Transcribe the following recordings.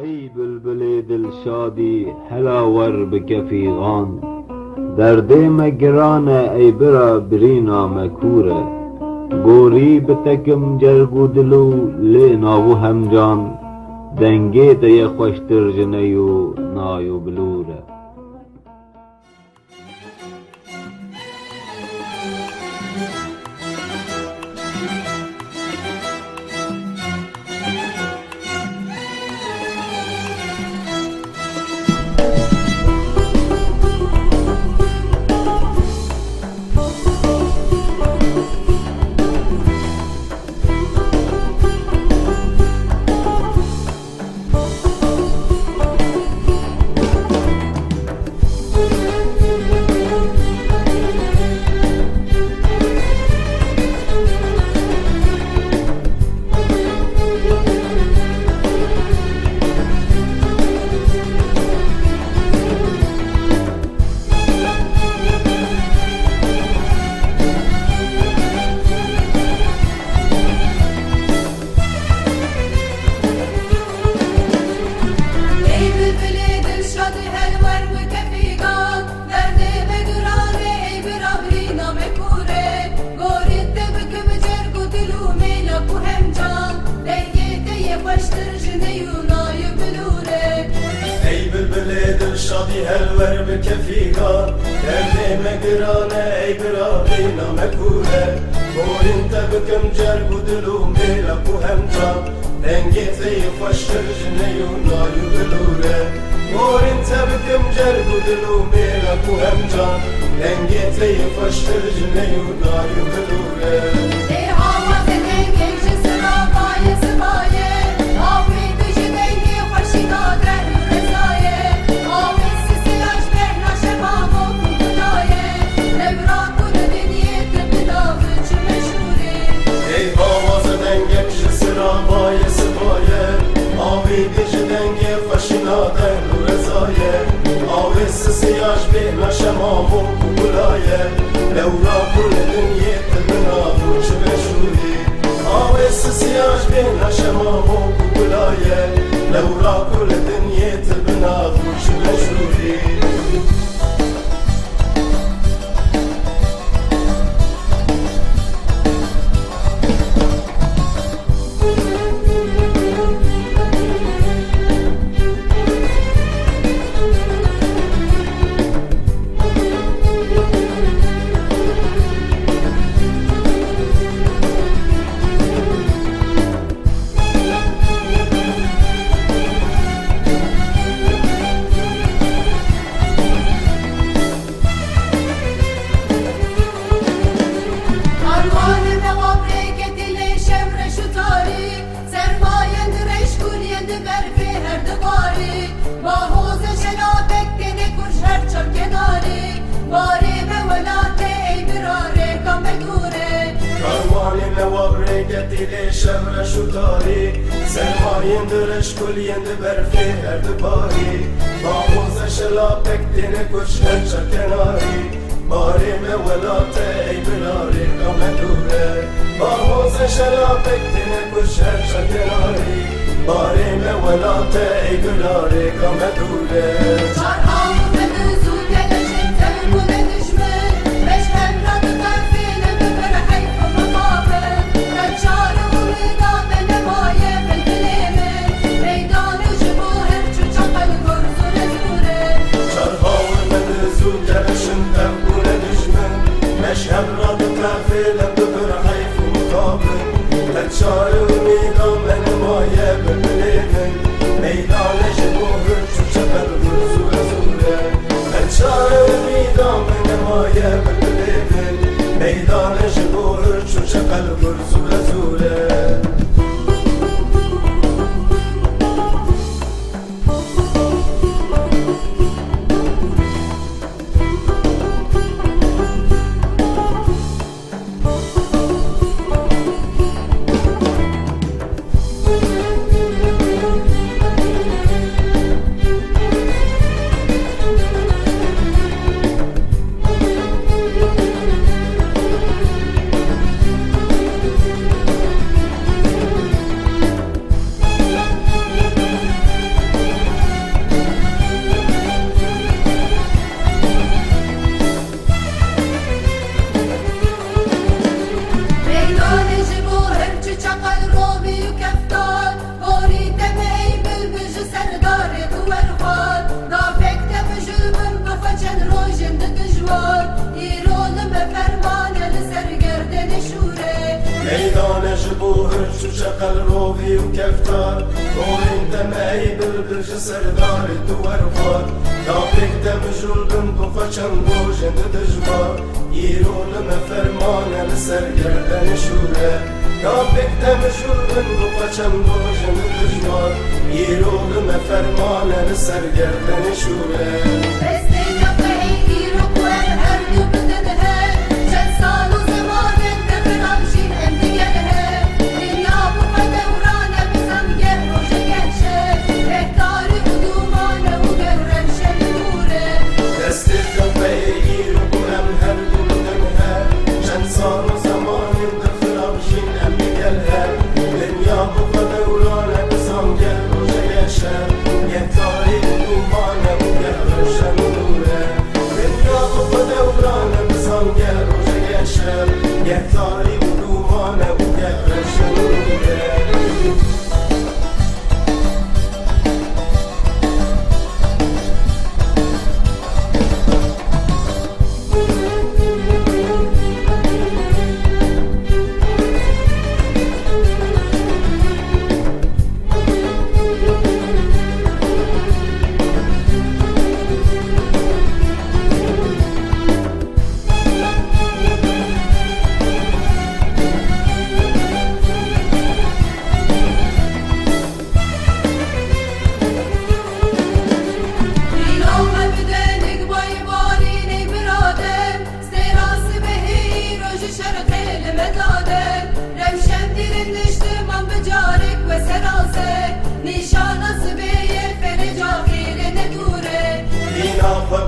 ای بلبل دل شادی هلا ور بکفیغان، درد مگرانه ای برا برینا مکوره، گوری بتکم جرگو دلو لیناو همجان، دنگی تی خوشتر جنیو نایو بلوره. شادی هلور بکفیگا درد مگرانه ای براغینا مکوره بورین تبکم جرگ و دلو میلک و همجا دنگی تی خوشتر جنیو نایو بلوره بورین تبکم جرگ و دلو میلک و همجا دنگی تی خوشتر جنیو نایو بلوره سياج بين شمام وكولاية لورا كل دنيا تبنا وش بشوري آويس سياج بين شمام وكولاية لورا كل دنيا تبنا وش بشوري دل شمر شتاری سرماین درش کلین برفی هر دباری باوز شلابک دین کش هر چکناری باری مولات ای بناری کمدوره باوز شلابک دین کش هر چکناری باری مولات ای بناری کمدوره شارو میدم من مایه ببینم میدان جبور چو چپر روزو شقل روبي وكفتار وانت ماي بالبلش سردار دوار دابك دمجول بندقة چنگوش انت دجبار يرون مفرمان لسرگردن شوره دابك دمجول بندقة چنگوش انت دجبار يرون مفرمان لسرگردن شوره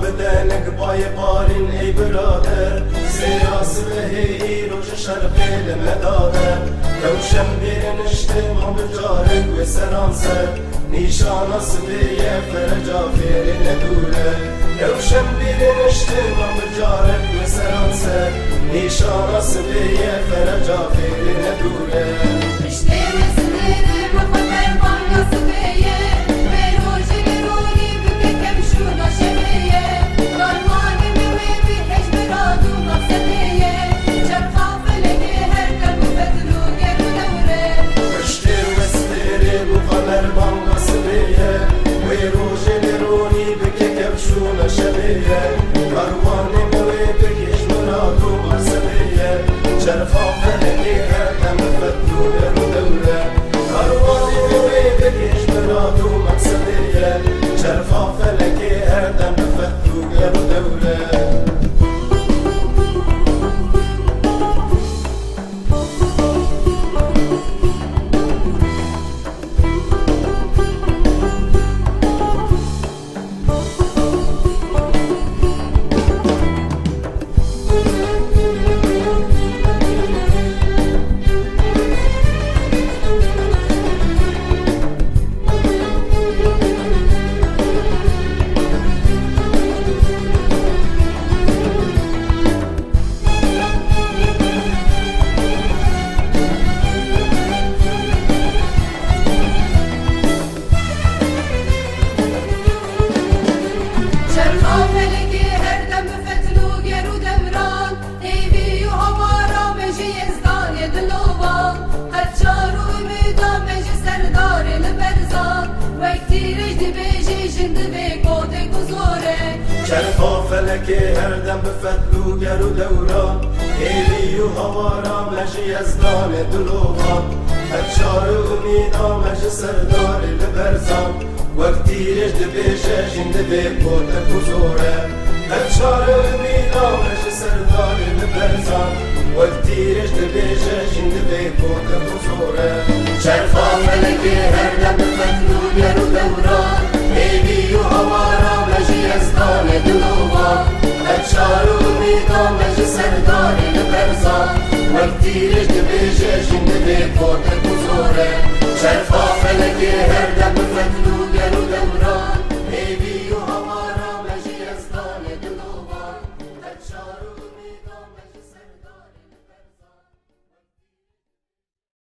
بدنك باي بارين اي برادر سياس بهي روش شرقي لمدادر لو شمبير نشتم بجارك وسرانسر نيشان صبية فرجا فير ندوره لو شمبير نشتم بجارك وسرانسر نيشان صبية فرجا فير ندوره اشتم سنيني بخطر بانيا صبية بيروج لروني بكتم شونا شبية قرماني مويبي حجب رادو مقصدية شرقا فلقي هركب وبدلو قرو دوري اشتر وستري بخطر بانيا صبية بيروج لروني بكتم شونا شبية قرماني مويبي حجب رادو مقصدية شرقا فلقي هركب وبدلو قرو دوري قرماني مويبي حجب رادو مقصدية شرقا فلقي هركب وبدلو قرو دوري شرقا فلكي هردم بفتلو گرو دوران ایلی و هوارا مجی ازدان دلوغان هرچار امیدا مجی سردار لبرزان وقتی رج دبیشه جند بی پوتک و زوره هرچار امیدا مجی سردار لبرزان وقتی رج دبیشه جند بی پوتک و زوره شرقا فلكي هردم بفتلو گرو دوران ایلی و هوارا مجی ازدان دلوغان هرچار امیدا مجی سردار لبرزان وقتی رج